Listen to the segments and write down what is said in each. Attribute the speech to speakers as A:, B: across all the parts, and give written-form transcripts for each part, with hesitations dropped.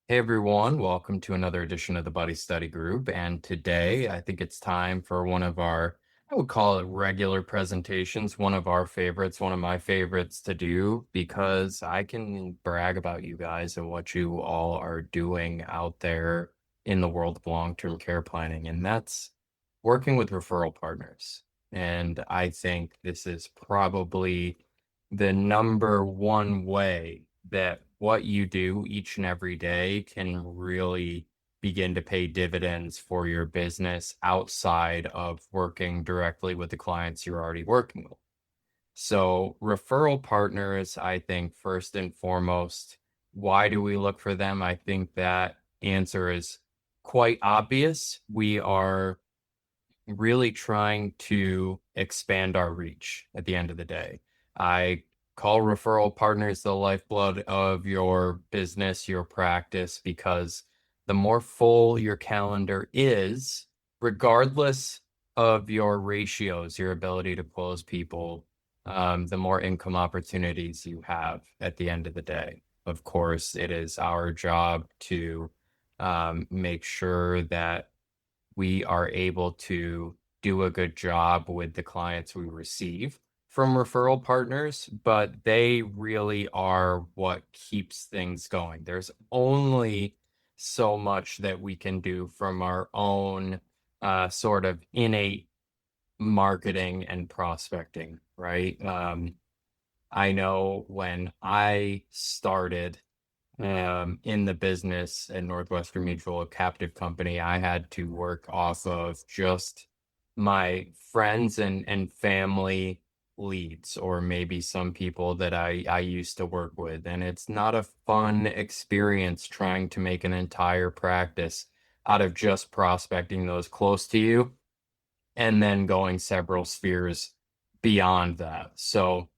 A: Hey everyone, welcome to another edition of the Buddy Study Group. And today I think it's time for one of our, I would call it regular presentations, one of our favorites, one of my favorites to do because I can brag about you guys and what you all are doing out there in the world of long-term care planning. And that's working with referral partners. And I think this is probably the number one way that what you do each and every day can really begin to pay dividends for your business outside of working directly with the clients you're already working with. So, referral partners, I think, first and foremost, why do we look for them? I think that answer is quite obvious. We are really trying to expand our reach at the end of the day. I call referral partners the lifeblood of your business, your practice, because the more full your calendar is, regardless of your ratios, your ability to close people, the more income opportunities you have at the end of the day. Of course, it is our job to make sure that we are able to do a good job with the clients we receive from referral partners, but they really are what keeps things going. There's only so much that we can do from our own sort of innate marketing and prospecting, right? I know when I started in the business at Northwestern Mutual, a captive company, I had to work off of just my friends and family leads, or maybe some people that I used to work with. And it's not a fun experience trying to make an entire practice out of just prospecting those close to you and then going several spheres beyond that. So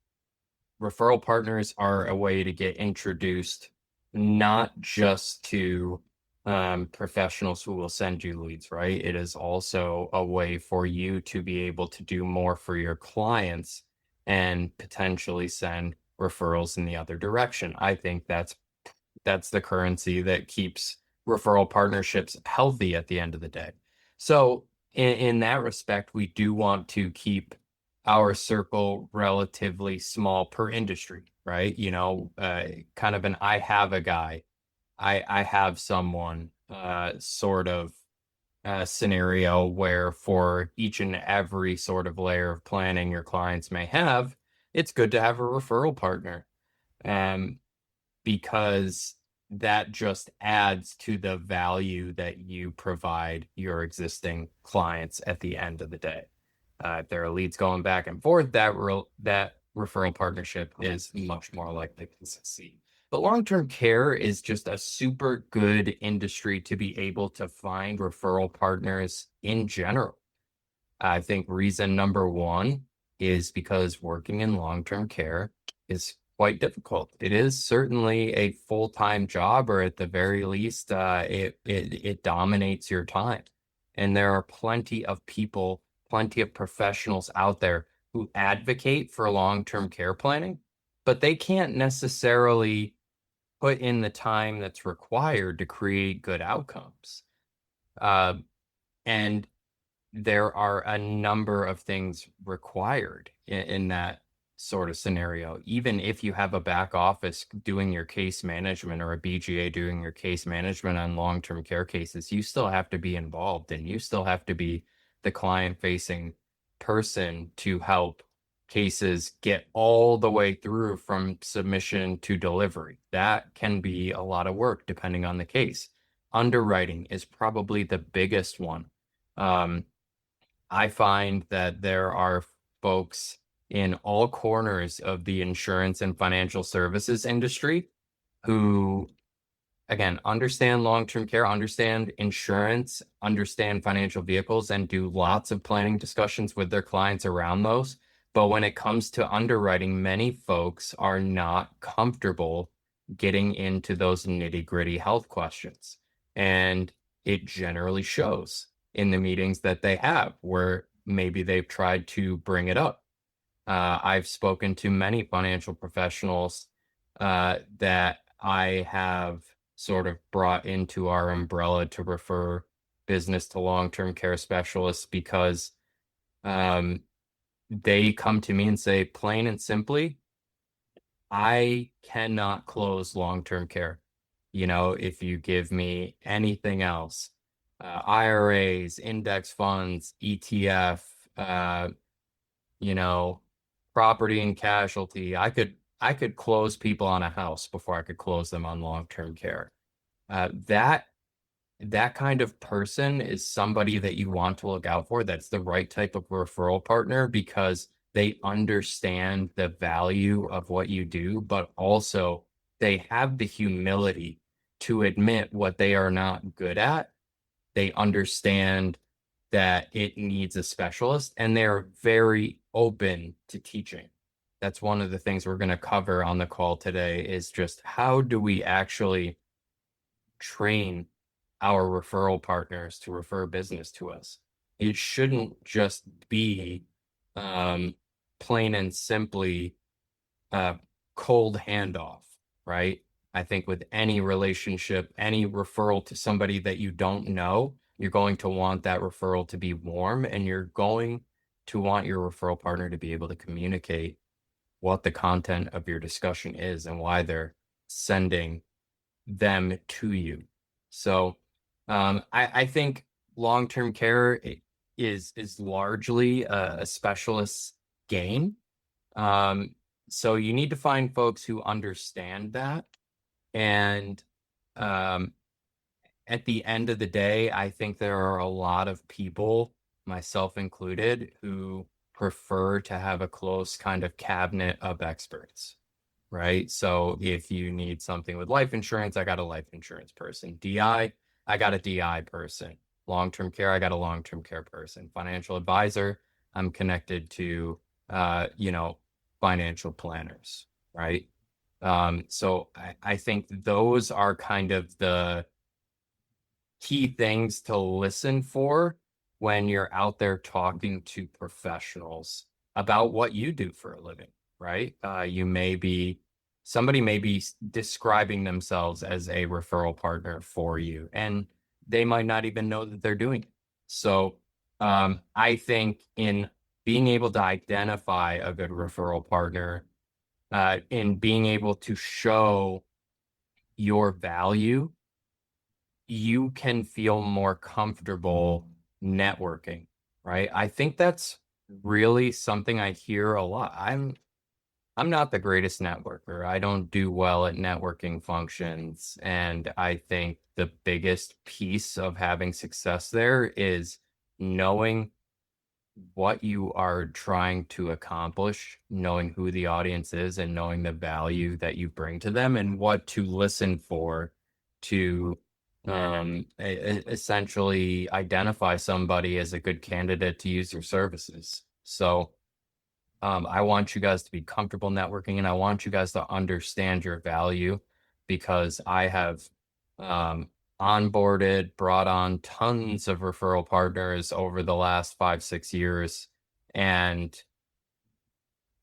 A: referral partners are a way to get introduced not just to professionals who will send you leads, right? It is also a way for you to be able to do more for your clients and potentially send referrals in the other direction. I think that's the currency that keeps referral partnerships healthy at the end of the day. So in that respect, we do want to keep our circle relatively small per industry, right? Kind of an I have a guy, I have someone sort of scenario where for each and every sort of layer of planning your clients may have, it's good to have a referral partner. Um, because that just adds to the value that you provide your existing clients at the end of the day. If there are leads going back and forth, that referral partnership is much more likely to succeed. But long-term care is just a super good industry to be able to find referral partners in general. I think reason number one is because working in long-term care is quite difficult. It is certainly a full-time job, or at the very least, it dominates your time. And there are plenty of people, plenty of professionals out there who advocate for long-term care planning, but they can't necessarily put in the time that's required to create good outcomes. Uh, and there are a number of things required in that sort of scenario. Even if you have a back office doing your case management or a BGA doing your case management on long-term care cases, you still have to be involved and you still have to be the client-facing person to help cases get all the way through from submission to delivery. That can be a lot of work depending on the case. Underwriting is probably the biggest one. I find that there are folks in all corners of the insurance and financial services industry who, again, understand long-term care, understand insurance, understand financial vehicles, and do lots of planning discussions with their clients around those. But when it comes to underwriting, many folks are not comfortable getting into those nitty-gritty health questions. And it generally shows in the meetings that they have where maybe they've tried to bring it up. I've spoken to many financial professionals that I have sort of brought into our umbrella to refer business to long-term care specialists because um, they come to me and say, plain and simply, I cannot close long-term care. If you give me anything else, IRAs, index funds, ETF, you know, property and casualty, I could close people on a house before I could close them on long-term care. That kind of person is somebody that you want to look out for. That's the right type of referral partner because they understand the value of what you do, but also they have the humility to admit what they are not good at. They understand that it needs a specialist and they're very open to teaching. That's one of the things we're going to cover on the call today is just how do we actually train our referral partners to refer business to us. It shouldn't just be um, plain and simply a cold handoff, right? I think with any relationship, any referral to somebody that you don't know, you're going to want that referral to be warm and you're going to want your referral partner to be able to communicate what the content of your discussion is and why they're sending them to you. So I think long-term care is largely a specialist game. Um, so you need to find folks who understand that. And um, at the end of the day, I think there are a lot of people, myself included, who prefer to have a close kind of cabinet of experts, right? So if you need something with life insurance, I got a life insurance person. I got a DI person. Long-term care, I got a long-term care person. Financial advisor, I'm connected to, financial planners, right? So I think those are kind of the key things to listen for when you're out there talking to professionals about what you do for a living, right? Somebody may be describing themselves as a referral partner for you, and they might not even know that they're doing it. So I think in being able to identify a good referral partner, in being able to show your value, you can feel more comfortable networking, right? I think that's really something I hear a lot. I'm not the greatest networker. I don't do well at networking functions, and I think the biggest piece of having success there is knowing what you are trying to accomplish, knowing who the audience is and knowing the value that you bring to them and what to listen for to essentially identify somebody as a good candidate to use your services. So I want you guys to be comfortable networking and I want you guys to understand your value because I have onboarded, brought on tons of referral partners over the last 5, 6 years. And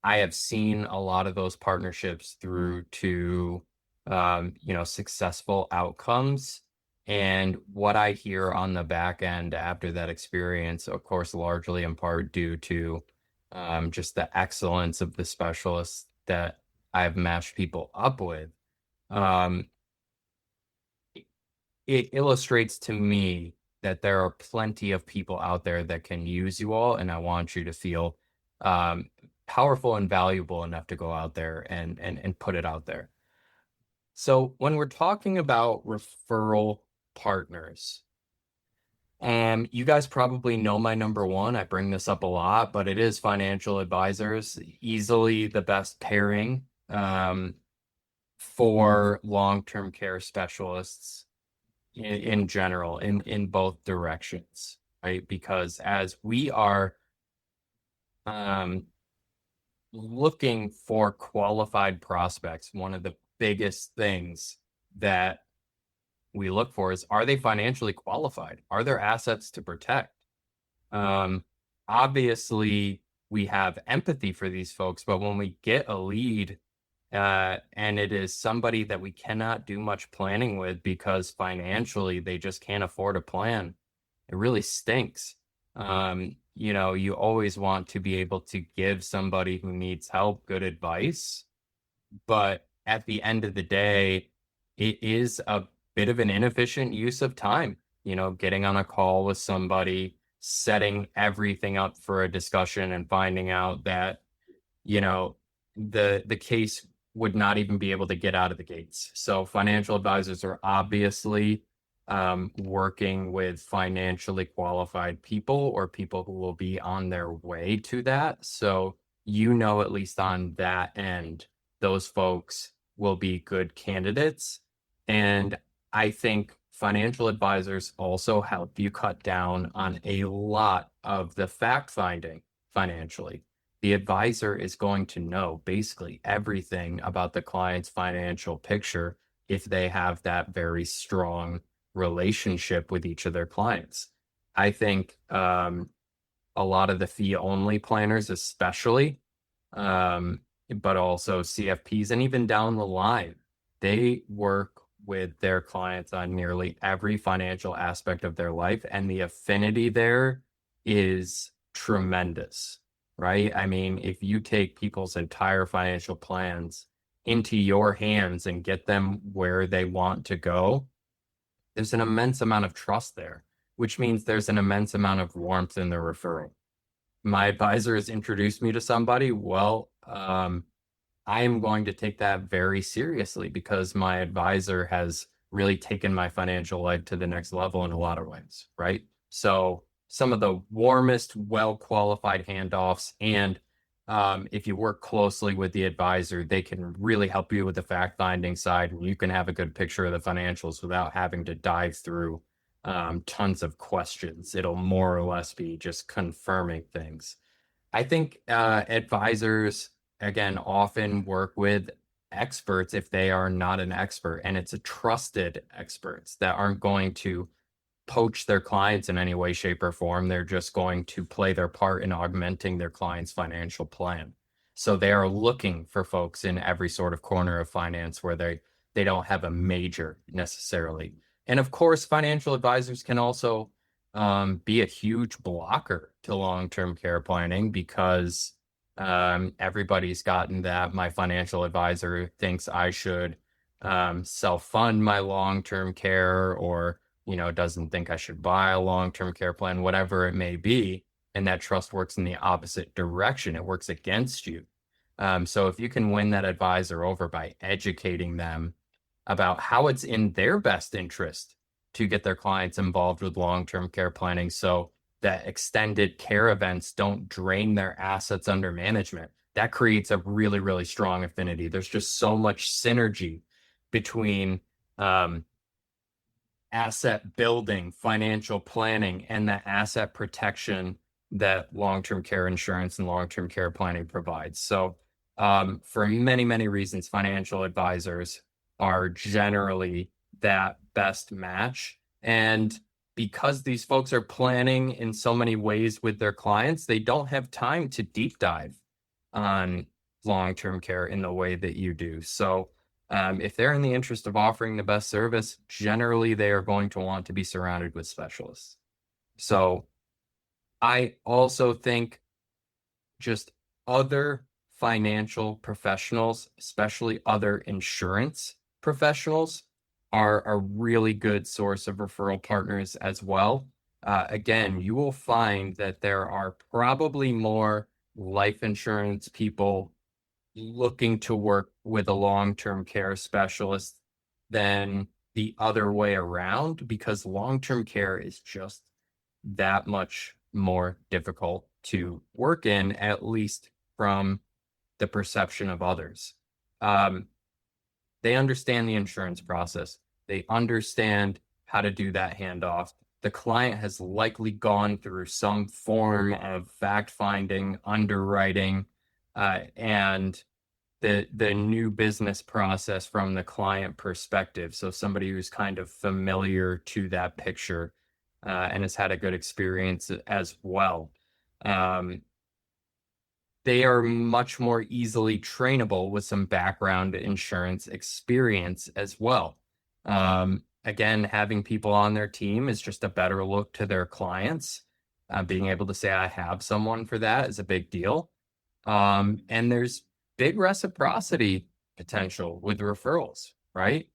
A: I have seen a lot of those partnerships through to, successful outcomes. And what I hear on the back end after that experience, of course, largely in part due to just the excellence of the specialists that I've matched people up with. Um, it illustrates to me that there are plenty of people out there that can use you all, and I want you to feel um, powerful and valuable enough to go out there and put it out there. So when we're talking about referral partners, you guys probably know my number one. I bring this up a lot, but it is financial advisors, easily the best pairing for long-term care specialists in general, in both directions, right? Because as we are looking for qualified prospects, one of the biggest things that we look for is, are they financially qualified? Are there assets to protect? Obviously, we have empathy for these folks, but when we get a lead And it is somebody that we cannot do much planning with because financially they just can't afford a plan. It really stinks. You always want to be able to give somebody who needs help good advice, but at the end of the day, it is a bit of an inefficient use of time. Getting on a call with somebody, setting everything up for a discussion and finding out that you know, the case would not even be able to get out of the gates. So financial advisors are obviously working with financially qualified people or people who will be on their way to that. So, at least on that end, those folks will be good candidates. And I think financial advisors also help you cut down on a lot of the fact finding financially. The advisor is going to know basically everything about the client's financial picture if they have that very strong relationship with each of their clients. I think a lot of the fee only planners, especially, um, but also CFPs and even down the line, they work with their clients on nearly every financial aspect of their life. And the affinity there is tremendous, right? I mean, if you take people's entire financial plans into your hands and get them where they want to go, there's an immense amount of trust there, which means there's an immense amount of warmth in the referral. My advisor has introduced me to somebody. Well, I am going to take that very seriously because my advisor has really taken my financial life to the next level in a lot of ways, right? So some of the warmest, well-qualified handoffs, and if you work closely with the advisor, they can really help you with the fact-finding side, and you can have a good picture of the financials without having to dive through tons of questions. It'll more or less be just confirming things. I think advisors, again, often work with experts if they are not an expert, and it's a trusted experts that aren't going to poach their clients in any way, shape, or form. They're just going to play their part in augmenting their client's financial plan. So they are looking for folks in every sort of corner of finance where they don't have a major necessarily. And of course, financial advisors can also be a huge blocker to long-term care planning because everybody's gotten that my financial advisor thinks I should self-fund my long-term care, or doesn't think I should buy a long-term care plan, whatever it may be. And that trust works in the opposite direction. It works against you. So if you can win that advisor over by educating them about how it's in their best interest to get their clients involved with long-term care planning so that extended care events don't drain their assets under management, that creates a really, really strong affinity. There's just so much synergy between asset building, financial planning, and the asset protection that long-term care insurance and long-term care planning provides. So, for many, many reasons, financial advisors are generally that best match. And because these folks are planning in so many ways with their clients, they don't have time to deep dive on long-term care in the way that you do. So, if they're in the interest of offering the best service, generally they are going to want to be surrounded with specialists. So I also think just other financial professionals, especially other insurance professionals, are a really good source of referral partners as well. Again, you will find that there are probably more life insurance people looking to work with a long-term care specialist than the other way around, because long-term care is just that much more difficult to work in, at least from the perception of others. Um, they understand the insurance process. They understand how to do that handoff. The client has likely gone through some form of fact-finding, underwriting, and the new business process from the client perspective. So somebody who's kind of familiar to that picture and has had a good experience as well. Um, they are much more easily trainable with some background insurance experience as well. Again, having people on their team is just a better look to their clients. Being able to say, I have someone for that is a big deal. And there's big reciprocity potential with referrals, right?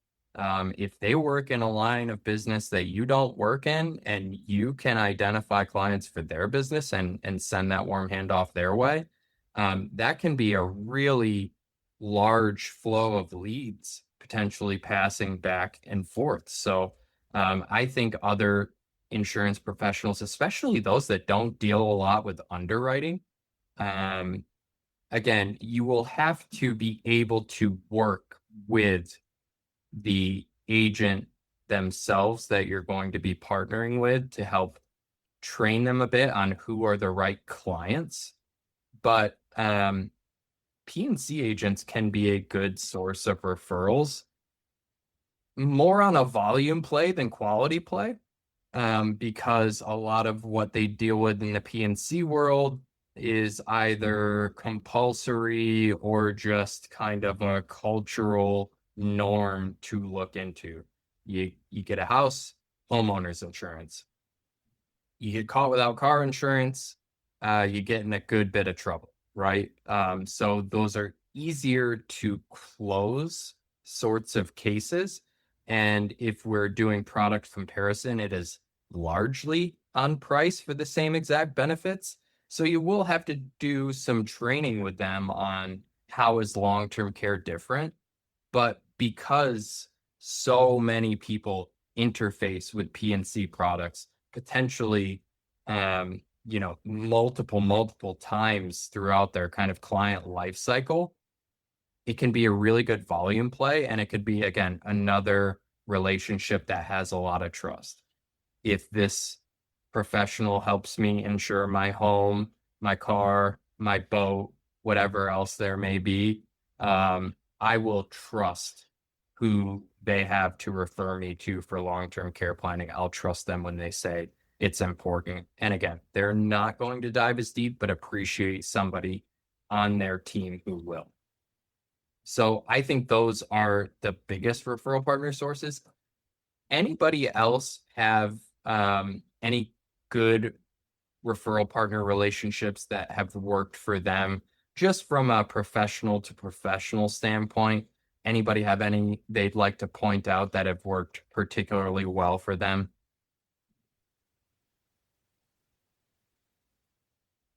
A: If they work in a line of business that you don't work in and you can identify clients for their business and send that warm handoff their way, that can be a really large flow of leads potentially passing back and forth. So I think other insurance professionals, especially those that don't deal a lot with underwriting, um, again, you will have to be able to work with the agent themselves that you're going to be partnering with to help train them a bit on who are the right clients. But P&C agents can be a good source of referrals, more on a volume play than quality play, because a lot of what they deal with in the P&C world is either compulsory or just kind of a cultural norm to look into. You get a house, homeowners insurance. You get caught without car insurance, you get in a good bit of trouble, right? So those are easier to close sorts of cases. And if we're doing product comparison, it is largely on price for the same exact benefits. So you will have to do some training with them on how is long-term care different. But because so many people interface with P&C products, potentially, multiple times throughout their kind of client life cycle, it can be a really good volume play. And it could be, again, another relationship that has a lot of trust. If this professional helps me insure my home, my car, my boat, whatever else there may be, I will trust who they have to refer me to for long-term care planning. I'll trust them when they say it's important. And again, they're not going to dive as deep, but appreciate somebody on their team who will. So I think those are the biggest referral partner sources. Anybody else have any good referral partner relationships that have worked for them just from a professional to professional standpoint? Anybody have any they'd like to point out that have worked particularly well for them?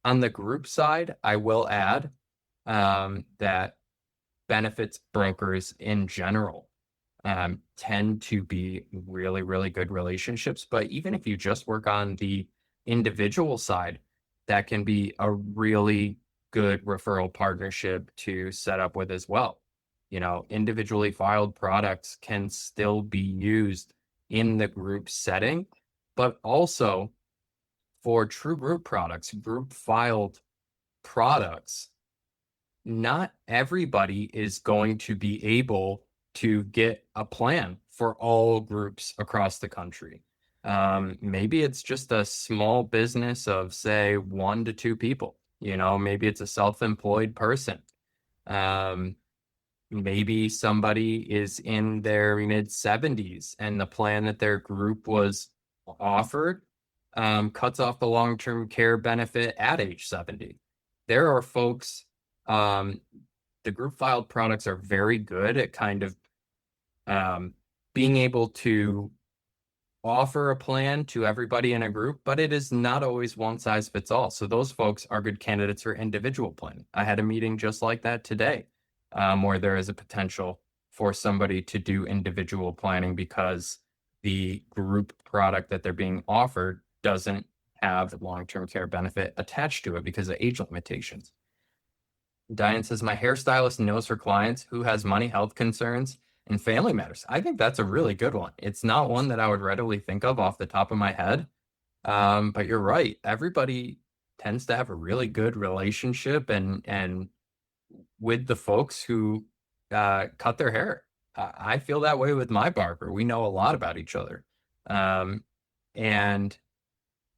A: On the group side, I will add that benefits brokers in general tend to be really, really good relationships. But even if you just work on the individual side, that can be a really good referral partnership to set up with as well. Individually filed products can still be used in the group setting, but also for true group products, group filed products, not everybody is going to be able to get a plan for all groups across the country. Maybe it's just a small business of, say, 1 to 2 people. Maybe it's a self-employed person. Maybe somebody is in their mid-70s and the plan that their group was offered cuts off the long-term care benefit at age 70. There are folks, the group filed products are very good at kind of being able to offer a plan to everybody in a group, but it is not always one size fits all. So those folks are good candidates for individual planning. I had a meeting just like that today, where there is a potential for somebody to do individual planning because the group product that they're being offered doesn't have long-term care benefit attached to it because of age limitations. Diane says, my hairstylist knows her clients who has money, health concerns, and family matters. I think that's a really good one. It's not one that I would readily think of off the top of my head. But you're right. Everybody tends to have a really good relationship and with the folks who cut their hair. I feel that way with my barber. We know a lot about each other. And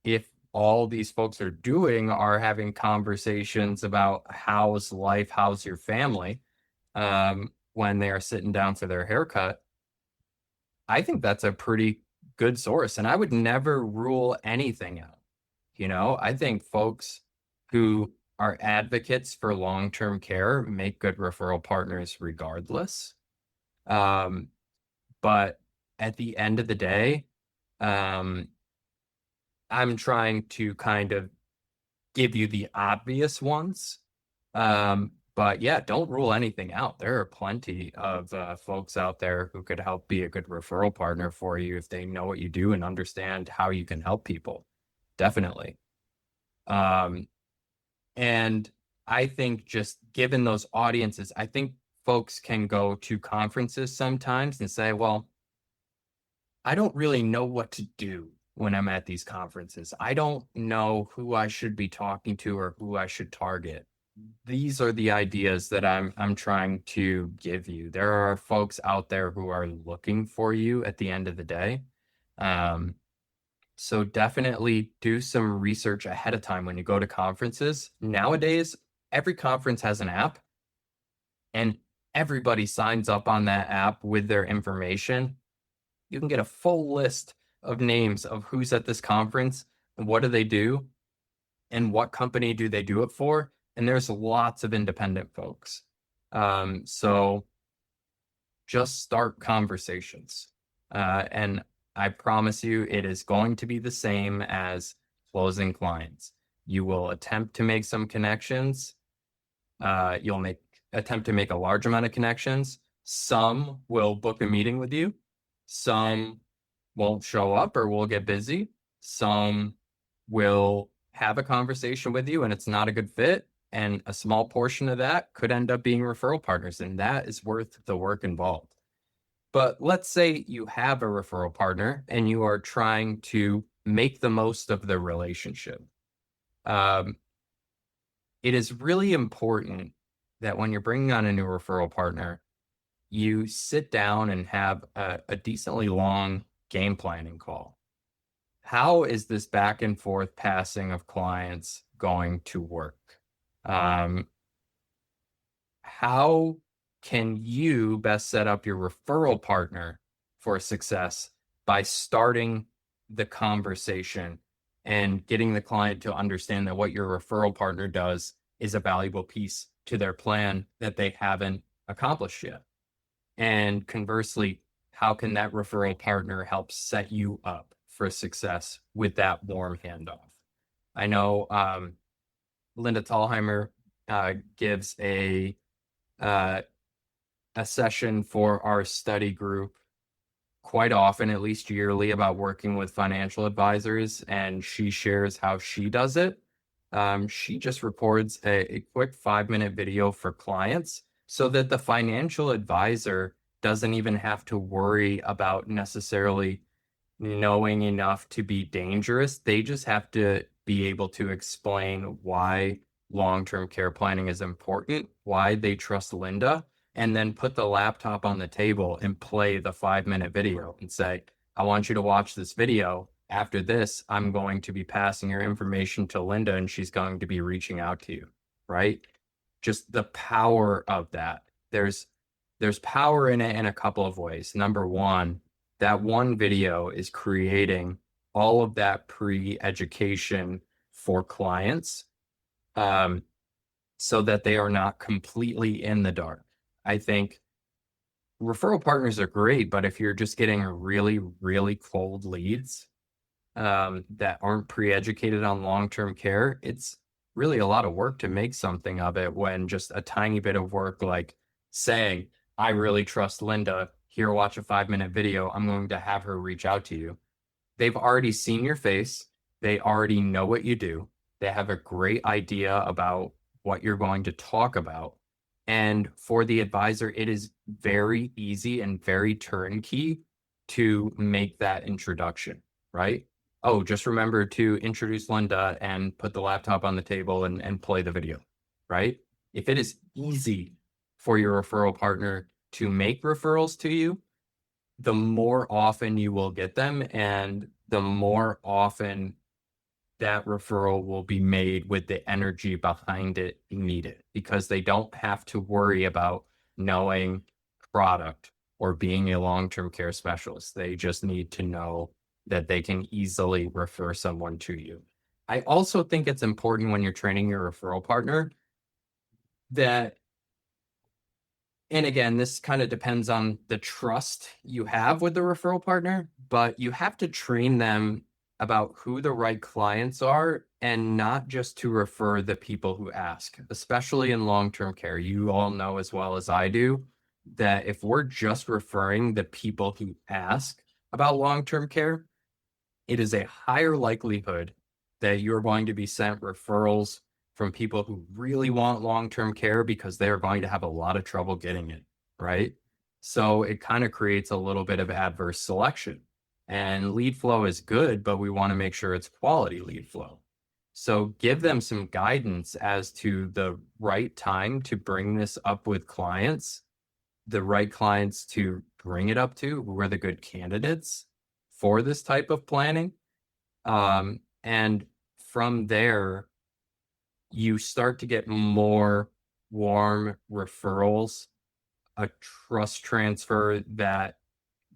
A: if all these folks are doing are having conversations about how's life, how's your family, when they are sitting down for their haircut. I think that's a pretty good source. And I would never rule anything out. I think folks who are advocates for long-term care make good referral partners regardless. Um, but at the end of the day, um, I'm trying to kind of give you the obvious ones. But yeah, don't rule anything out. There are plenty of folks out there who could help be a good referral partner for you if they know what you do and understand how you can help people. Definitely. Um, and I think just given those audiences, I think folks can go to conferences sometimes and say, well, I don't really know what to do when I'm at these conferences. I don't know who I should be talking to or who I should target. These are the ideas that I'm trying to give you. There are folks out there who are looking for you at the end of the day. So definitely do some research ahead of time when you go to conferences. Nowadays, every conference has an app, and everybody signs up on that app with their information. You can get a full list of names of who's at this conference and what do they do and what company do they do it for. And there's lots of independent folks. So just start conversations. And I promise you, it is going to be the same as closing clients. You will attempt to make some connections. You'll attempt to make a large amount of connections. Some will book a meeting with you. Some won't show up or will get busy. Some will have a conversation with you and it's not a good fit. And a small portion of that could end up being referral partners, and that is worth the work involved. But let's say you have a referral partner and you are trying to make the most of the relationship. It is really important that when you're bringing on a new referral partner, you sit down and have a decently long game planning call. How is this back and forth passing of clients going to work? How can you best set up your referral partner for success by starting the conversation and getting the client to understand that what your referral partner does is a valuable piece to their plan that they haven't accomplished yet? And conversely, how can that referral partner help set you up for success with that warm handoff? I know Linda Thalheimer gives a session for our study group quite often, at least yearly, about working with financial advisors, and she shares how she does it. She just records a quick 5-minute video for clients so that the financial advisor doesn't even have to worry about necessarily knowing enough to be dangerous. They just have to be able to explain why long-term care planning is important, why they trust Linda, and then put the laptop on the table and play the 5-minute video and say, I want you to watch this video. After this, I'm going to be passing your information to Linda and she's going to be reaching out to you, right? Just the power of that. There's power in it in a couple of ways. Number one, that one video is creating all of that pre-education for clients, so that they are not completely in the dark. I think referral partners are great, but if you're just getting really, really cold leads that aren't pre-educated on long-term care, it's really a lot of work to make something of it when just a tiny bit of work, like saying, I really trust Linda, here, watch a 5-minute video, I'm going to have her reach out to you. They've already seen your face. They already know what you do. They have a great idea about what you're going to talk about. And for the advisor, it is very easy and very turnkey to make that introduction, right? Oh, just remember to introduce Linda and put the laptop on the table and play the video, right? If it is easy for your referral partner to make referrals to you, the more often you will get them and the more often that referral will be made with the energy behind it needed, because they don't have to worry about knowing product or being a long-term care specialist. They just need to know that they can easily refer someone to you. I also think it's important when you're training your referral partner that, and again, this kind of depends on the trust you have with the referral partner, but you have to train them about who the right clients are and not just to refer the people who ask, especially in long-term care. You all know as well as I do that if we're just referring the people who ask about long-term care, it is a higher likelihood that you're going to be sent referrals from people who really want long-term care because they're going to have a lot of trouble getting it, right? So it kind of creates a little bit of adverse selection. And lead flow is good, but we want to make sure it's quality lead flow. So give them some guidance as to the right time to bring this up with clients, the right clients to bring it up to, who are the good candidates for this type of planning. And from there, you start to get more warm referrals, a trust transfer that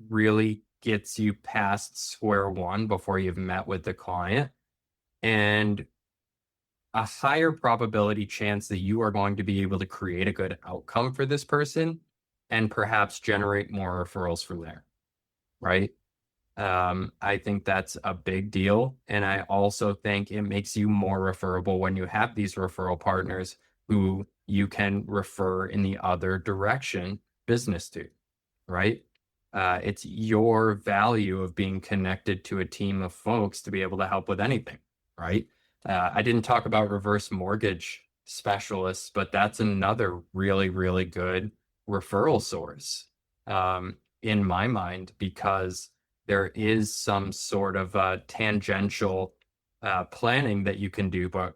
A: really gets you past square one before you've met with the client, and a higher probability chance that you are going to be able to create a good outcome for this person and perhaps generate more referrals from there, right? I think that's a big deal. And I also think it makes you more referable when you have these referral partners who you can refer in the other direction business to, right? It's your value of being connected to a team of folks to be able to help with anything, right? I didn't talk about reverse mortgage specialists, but that's another really, really good referral source in my mind, because there is some sort of tangential planning that you can do, but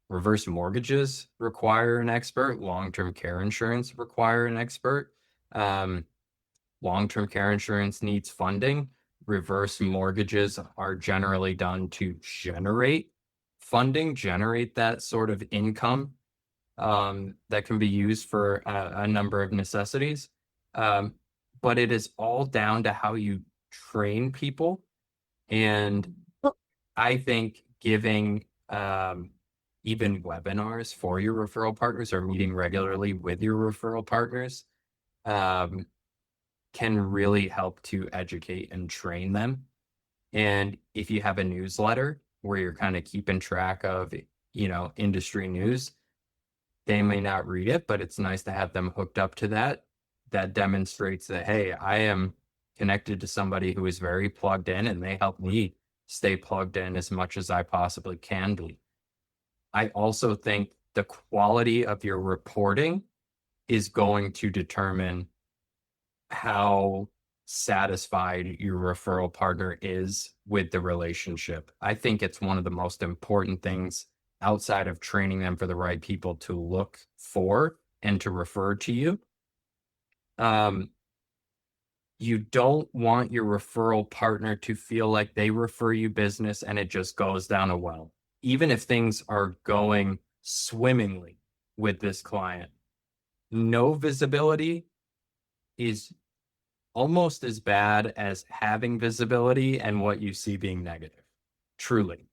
A: reverse mortgages require an expert, long-term care insurance require an expert. Long-term care insurance needs funding. Reverse mortgages are generally done to generate funding, generate that sort of income that can be used for a number of necessities. But it is all down to how you train people. And I think giving even webinars for your referral partners or meeting regularly with your referral partners can really help to educate and train them. And if you have a newsletter where you're kind of keeping track of, industry news, they may not read it, but it's nice to have them hooked up to that. That demonstrates that, hey, I am connected to somebody who is very plugged in and they help me stay plugged in as much as I possibly can be. I also think the quality of your reporting is going to determine how satisfied your referral partner is with the relationship. I think it's one of the most important things outside of training them for the right people to look for and to refer to you. You don't want your referral partner to feel like they refer you business and it just goes down a well. Even if things are going swimmingly with this client, no visibility is almost as bad as having visibility and what you see being negative. Truly.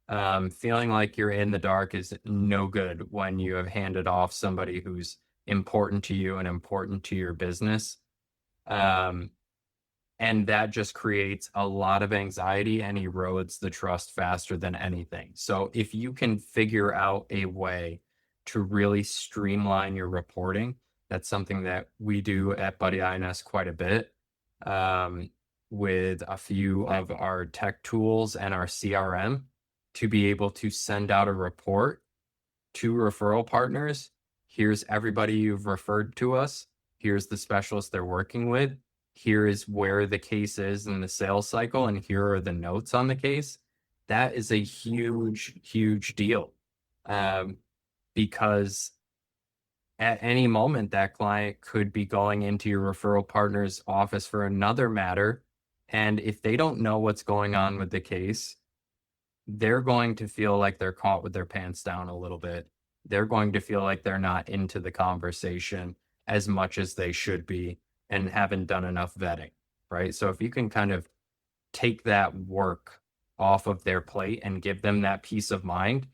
A: Feeling like you're in the dark is no good when you have handed off somebody who's important to you and important to your business. And that just creates a lot of anxiety and erodes the trust faster than anything. So if you can figure out a way to really streamline your reporting, that's something that we do at Buddy INS quite a bit, with a few of our tech tools and our CRM, to be able to send out a report to referral partners. Here's everybody you've referred to us. Here's the specialist they're working with. Here is where the case is in the sales cycle, and here are the notes on the case. That is a huge, huge deal, because at any moment that client could be going into your referral partner's office for another matter. And if they don't know what's going on with the case, they're going to feel like they're caught with their pants down a little bit. They're going to feel like they're not into the conversation as much as they should be and haven't done enough vetting, right? So if you can kind of take that work off of their plate and give them that peace of mind,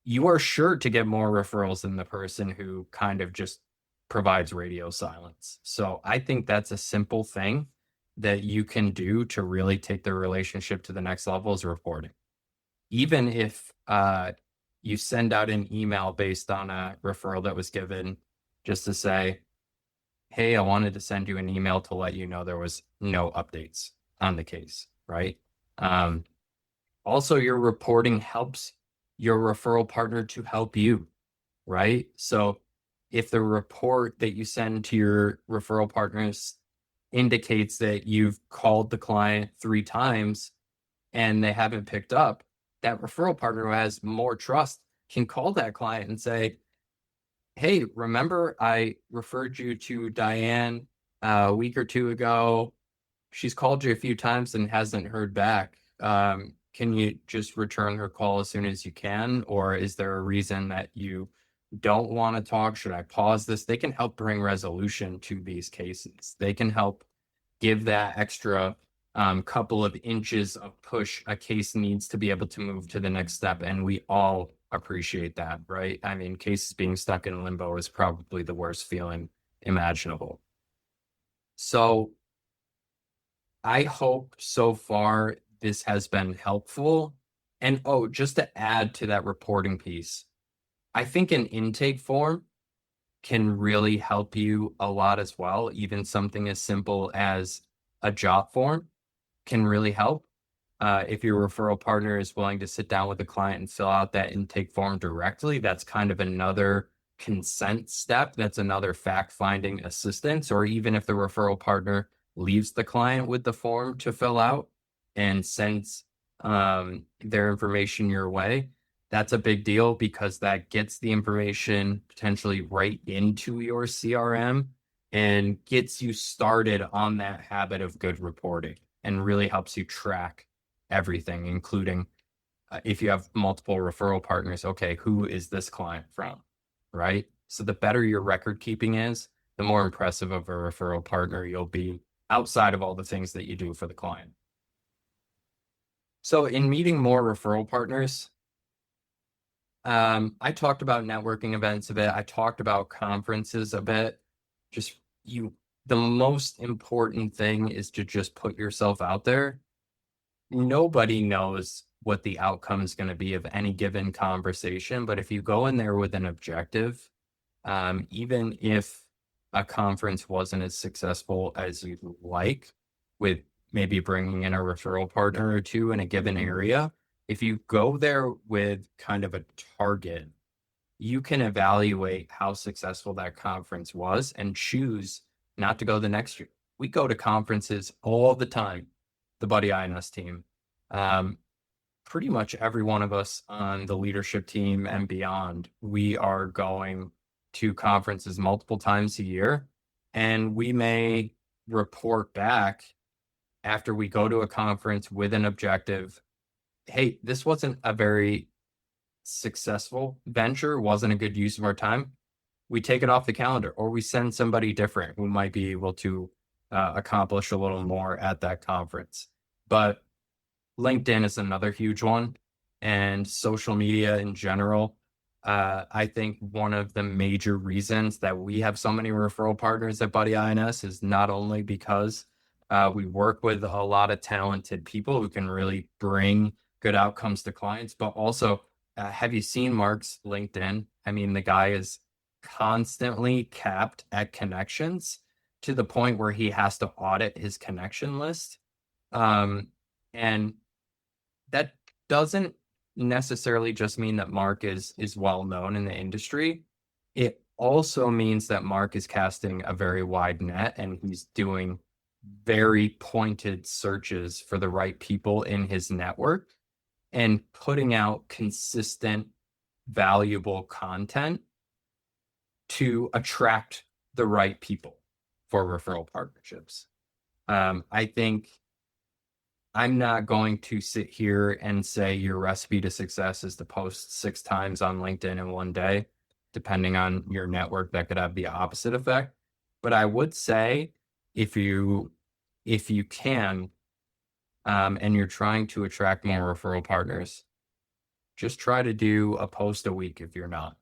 A: you are sure to get more referrals than the person who kind of just provides radio silence. So I think that's a simple thing that you can do to really take the relationship to the next level is reporting. Even if you send out an email based on a referral that was given, just to say, hey, I wanted to send you an email to let you know there was no updates on the case, right? Um, Also, your reporting helps your referral partner to help you, right? So if the report that you send to your referral partners indicates that you've called the client 3 times and they haven't picked up, that referral partner who has more trust can call that client and say, hey, remember I referred you to Diane a week or two ago? She's called you a few times and hasn't heard back. Can you just return her call as soon as you can? Or is there a reason that you don't want to talk? Should I pause this? They can help bring resolution to these cases. They can help give that extra couple of inches of push a case needs to be able to move to the next step. And we all appreciate that, right? I mean, cases being stuck in limbo is probably the worst feeling imaginable. So I hope so far this has been helpful. And oh, just to add to that reporting piece, I think an intake form can really help you a lot as well. Even something as simple as a job form can really help. If your referral partner is willing to sit down with the client and fill out that intake form directly, that's kind of another consent step. That's another fact finding assistance. Or even if the referral partner leaves the client with the form to fill out and sends their information your way, that's a big deal because that gets the information potentially right into your CRM and gets you started on that habit of good reporting and really helps you track everything, including if you have multiple referral partners, okay, who is this client from, right? So the better your record keeping is, the more impressive of a referral partner you'll be outside of all the things that you do for the client. So in meeting more referral partners, I talked about networking events a bit. I talked about conferences a bit. Just the most important thing is to just put yourself out there. Nobody knows what the outcome is going to be of any given conversation, but if you go in there with an objective, even if a conference wasn't as successful as you'd like, with maybe bringing in a referral partner or two in a given area, if you go there with kind of a target, you can evaluate how successful that conference was and choose not to go the next year. We go to conferences all the time, the Buddy INS team. Um, Pretty much every one of us on the leadership team and beyond, we are going to conferences multiple times a year. And we may report back after we go to a conference with an objective. Hey, this wasn't a very successful venture, wasn't a good use of our time. We take it off the calendar or we send somebody different who might be able to accomplish a little more at that conference. But LinkedIn is another huge one, and social media in general. I think one of the major reasons that we have so many referral partners at Buddy INS is not only because we work with a lot of talented people who can really bring good outcomes to clients, but also have you seen Mark's LinkedIn? I mean, the guy is constantly capped at connections to the point where he has to audit his connection list. And that doesn't necessarily just mean that Mark is well known in the industry. It also means that Mark is casting a very wide net and he's doing very pointed searches for the right people in his network and putting out consistent, valuable content to attract the right people for referral partnerships. I think I'm not going to sit here and say your recipe to success is to post 6 times on LinkedIn in one day. Depending on your network, that could have the opposite effect. But I would say if you can, and you're trying to attract more referral partners, just try to do a post a week if you're not,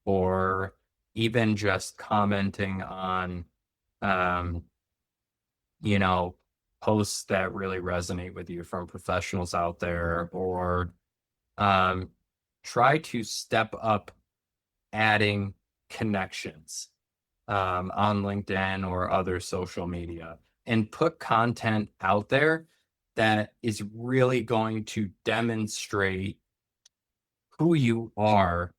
A: or even just commenting on, um, you know, posts that really resonate with you from professionals out there, or um, try to step up adding connections on LinkedIn or other social media, and put content out there that is really going to demonstrate who you are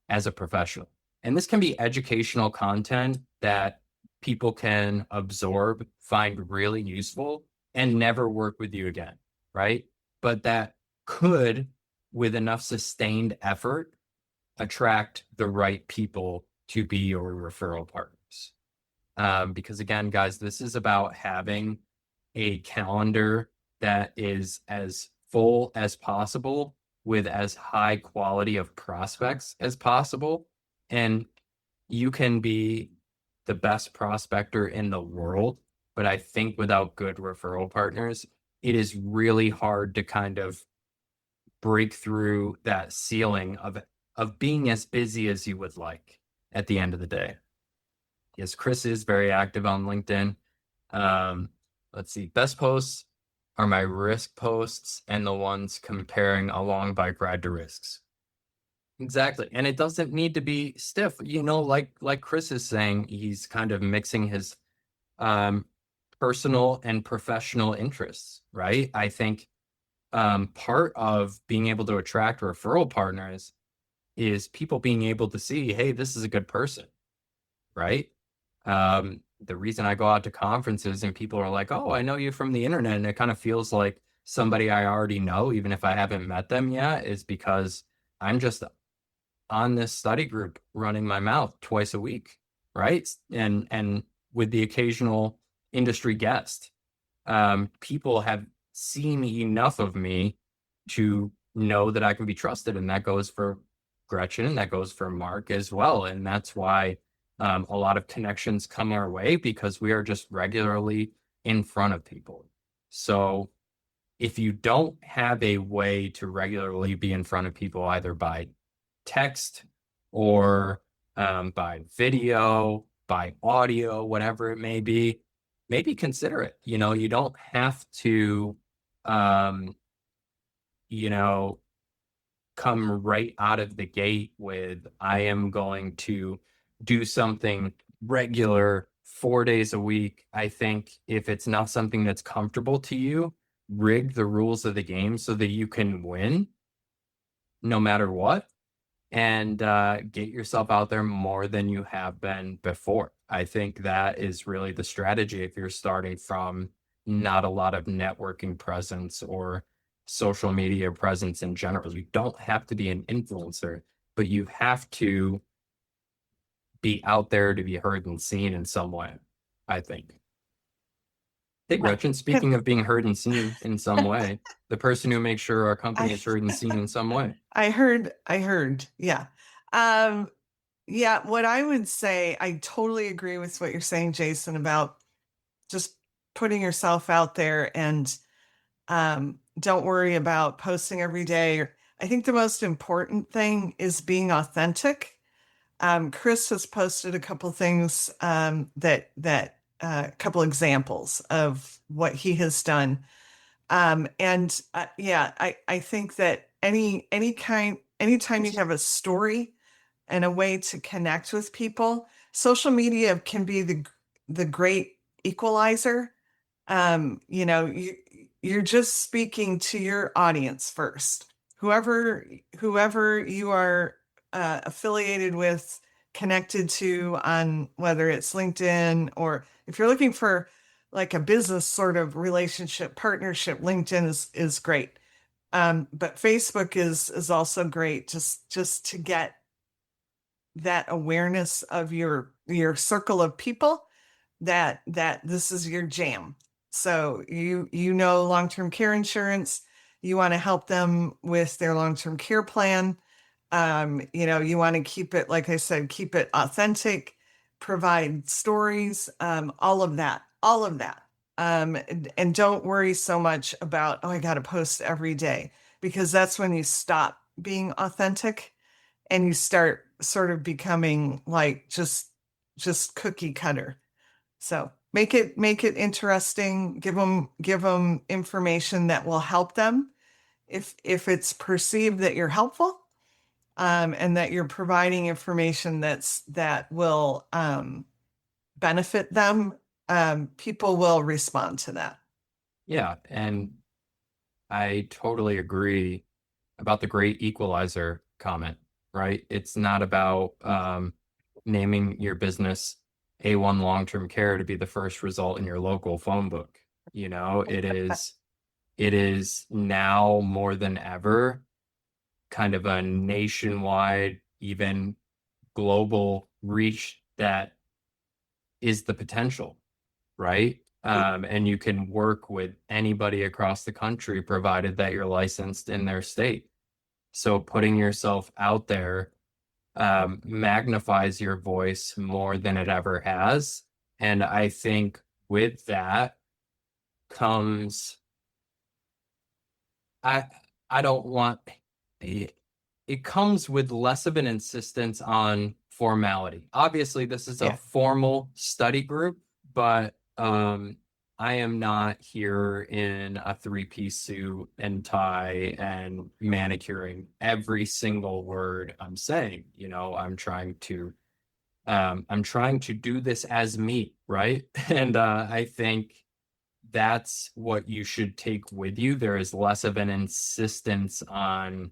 A: as a professional. And this can be educational content that people can absorb, find really useful, and never work with you again, right? But that could, with enough sustained effort, attract the right people to be your referral partners. Because again, guys, this is about having a calendar that is as full as possible with as high quality of prospects as possible. And you can be the best prospector in the world, but I think without good referral partners, it is really hard to kind of break through that ceiling of being as busy as you would like at the end of the day. Yes, Chris is very active on LinkedIn. Um, let's see, best posts are my risk posts and the ones comparing a long bike ride to risks. Exactly. And it doesn't need to be stiff, like Chris is saying, he's kind of mixing his um personal and professional interests, right? I think part of being able to attract referral partners is people being able to see, hey, this is a good person, right? The reason I go out to conferences and people are like, oh, I know you from the internet, and it kind of feels like somebody I already know, even if I haven't met them yet, is because I'm just on this study group running my mouth twice a week, right? And with the occasional industry guest, people have seen enough of me to know that I can be trusted. And that goes for Gretchen, and that goes for Mark as well. And that's why a lot of connections come our way, because we are just regularly in front of people. So if you don't have a way to regularly be in front of people, either by text or by video, by audio, whatever it may be, maybe consider it. You don't have to, um, you know, come right out of the gate with, I am going to do something regular 4 days a week. I think if it's not something that's comfortable to you, rig the rules of the game so that you can win no matter what, and get yourself out there more than you have been before. I think that is really the strategy if you're starting from not a lot of networking presence or social media presence in general. You don't have to be an influencer, but you have to be out there to be heard and seen in some way, I think. Hey, Gretchen, speaking of being heard and seen in some way, the person who makes sure our company is heard and seen in some way.
B: I heard. Yeah. Yeah, what I would say, I totally agree with what you're saying, Jason, about just putting yourself out there, and don't worry about posting every day. I think the most important thing is being authentic. Chris has posted a couple things that couple examples of what he has done. And yeah, I think that anytime you have a story and a way to connect with people, social media can be the great equalizer. You're just speaking to your audience first. Whoever you are affiliated with, connected to, on whether it's LinkedIn, or if you're looking for like a business sort of relationship partnership, LinkedIn is great. But Facebook is also great, just to get that awareness of your circle of people, that this is your jam. So you know long-term care insurance, you want to help them with their long-term care plan. You want to keep it, like I said, keep it authentic, provide stories, all of that, all of that. And don't worry so much about, oh, I got to post every day, because that's when you stop being authentic and you start sort of becoming like just cookie cutter. So make it interesting. Give them information that will help them if it's perceived that you're helpful, and that you're providing information that will benefit them. People will respond to that.
A: Yeah, and I totally agree about the great equalizer comment, right? It's not about naming your business A1 long-term care to be the first result in your local phone book. It is now more than ever kind of a nationwide, even global reach that is the potential, right? And you can work with anybody across the country, provided that you're licensed in their state. So putting yourself out there magnifies your voice more than it ever has. And I think with that comes, I I don't want it, it comes with less of an insistence on formality. Obviously, this is a
B: Yeah.
A: formal study group, but I am not here in a three-piece suit and tie and manicuring every single word I'm saying. I'm trying to do this as me, right? And I think that's what you should take with you. There is less of an insistence on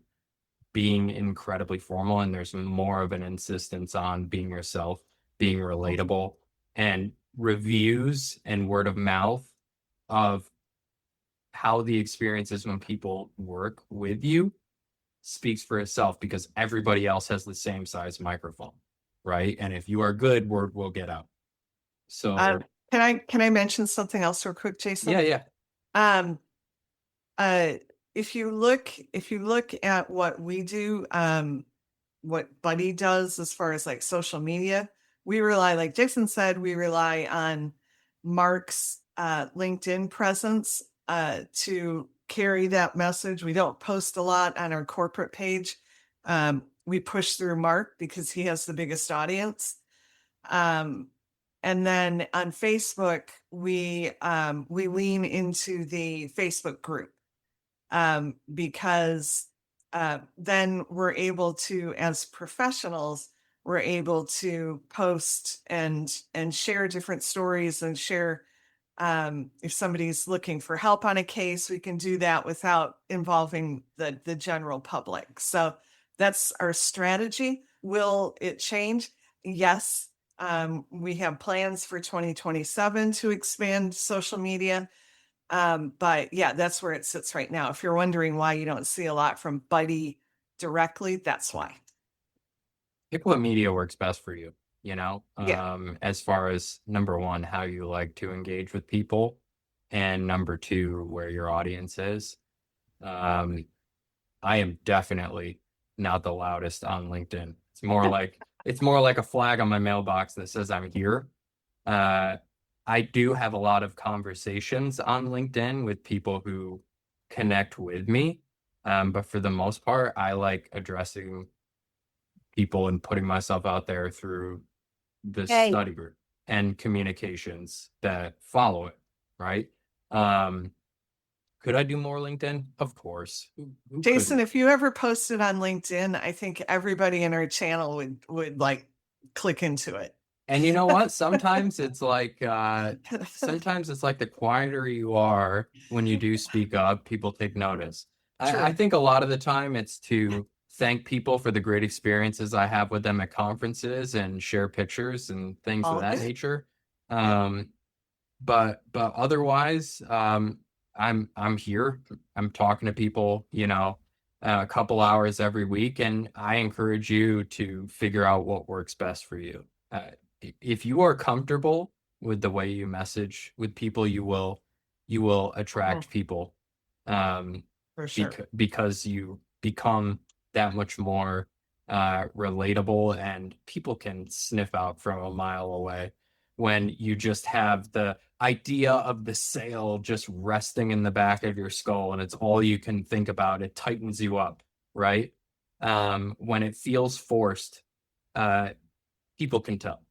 A: being incredibly formal, and there's more of an insistence on being yourself, being relatable, and reviews and word of mouth of how the experience is when people work with you speaks for itself, because everybody else has the same size microphone, right? And if you are good, word will get out.
B: Uh,
A: So
B: can I mention something else real quick,
A: yeah,
B: Jason?
A: yeah.
B: Um, uh, if you look at what we do, what Buddy does as far as like social media, we rely, like Jason said, we rely on Mark's LinkedIn presence to carry that message. We don't post a lot on our corporate page. We push through Mark because he has the biggest audience. Um, and then on Facebook, we lean into the Facebook group, because then we're able to, as professionals, we're able to post and share different stories and share, if somebody's looking for help on a case, we can do that without involving the general public. So that's our strategy. Will it change? Yes. We have plans for 2027 to expand social media. But yeah, that's where it sits right now. If you're wondering why you don't see a lot from Buddy directly, that's why.
A: Pick what media works best for you,
B: Yeah.
A: as far as number one, how you like to engage with people, and number two, where your audience is. Um, I am definitely not the loudest on LinkedIn. It's more like a flag on my mailbox that says I'm here. Uh, I do have a lot of conversations on LinkedIn with people who connect with me. But for the most part, I like addressing people and putting myself out there through this
C: Hey,
A: study group and communications that follow it, right? Um, could I do more LinkedIn? Of course. Who
B: Jason,
A: couldn't?
B: if you ever posted on LinkedIn, I think everybody in our channel would like click into it.
A: And you know what? Sometimes it's like the quieter you are when you do speak up, people take notice. I
B: True.
A: think a lot of the time it's to thank people for the great experiences I have with them at conferences and share pictures and things of
B: All
A: that
B: good.
A: nature.
B: Yeah.
A: Um, but otherwise, I'm here. I'm talking to people, a couple hours every week, and I encourage you to figure out what works best for you. If you are comfortable with the way you message with people, you will you will attract people,
B: For sure.
A: because you become that much more relatable, and people can sniff out from a mile away when you just have the idea of the sale just resting in the back of your skull and it's all you can think about. It tightens you up, right? When it feels forced, uh, people can tell,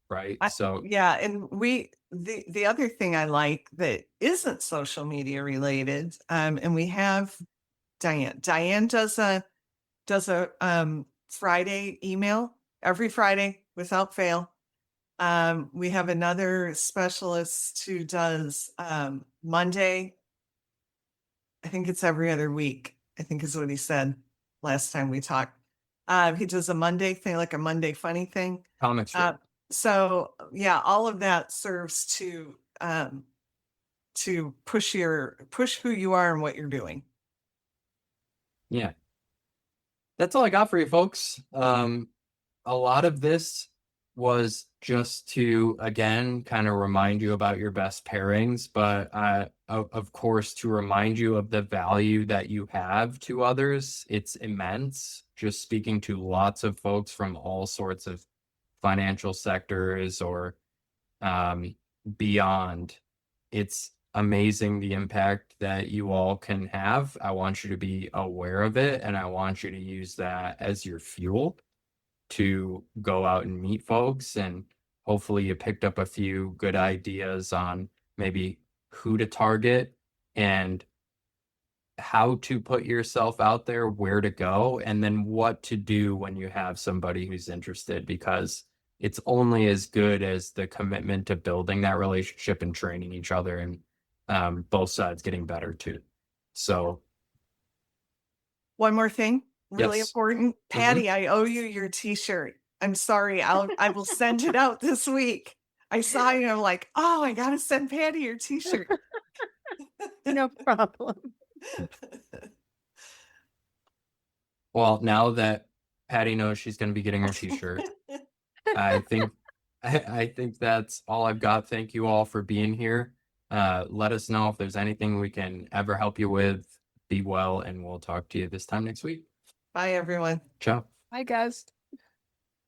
A: right? So
B: Yeah, and the other thing I like that isn't social media related, and we have Diane. Diane does a Friday email every Friday without fail. We have another specialist who does Monday. I think it's every other week, I think is what he said last time we talked. He does a Monday thing, like a Monday funny thing.
A: comic
B: Uh,
A: strip.
B: so yeah, all of that serves to push who you are and what you're doing.
A: Yeah. That's all I got for you folks. A lot of this was just to, again, kind of remind you about your best pairings, but of course, to remind you of the value that you have to others. It's immense. Just speaking to lots of folks from all sorts of financial sectors or um, beyond. It's amazing the impact that you all can have. I want you to be aware of it, and I want you to use that as your fuel to go out and meet folks. And hopefully, you picked up a few good ideas on maybe who to target and how to put yourself out there, where to go, and then what to do when you have somebody who's interested, because it's only as good as the commitment to building that relationship and training each other, and both sides getting better too. So,
B: One more thing, really
A: yes.
B: important.
A: Mhm.
B: Patty, I owe you your t-shirt. I'm sorry. I will send it out this week. I saw you. I'm like, oh, I gotta send Patty your t-shirt.
C: No problem.
A: Well, now that Patty knows she's going to be getting her t-shirt, I think I think that's all I've got. Thank you all for being here. Let us know if there's anything we can ever help you with. Be well, and we'll talk to you this time next week.
B: Bye, everyone.
A: Ciao.
C: Hi, guys.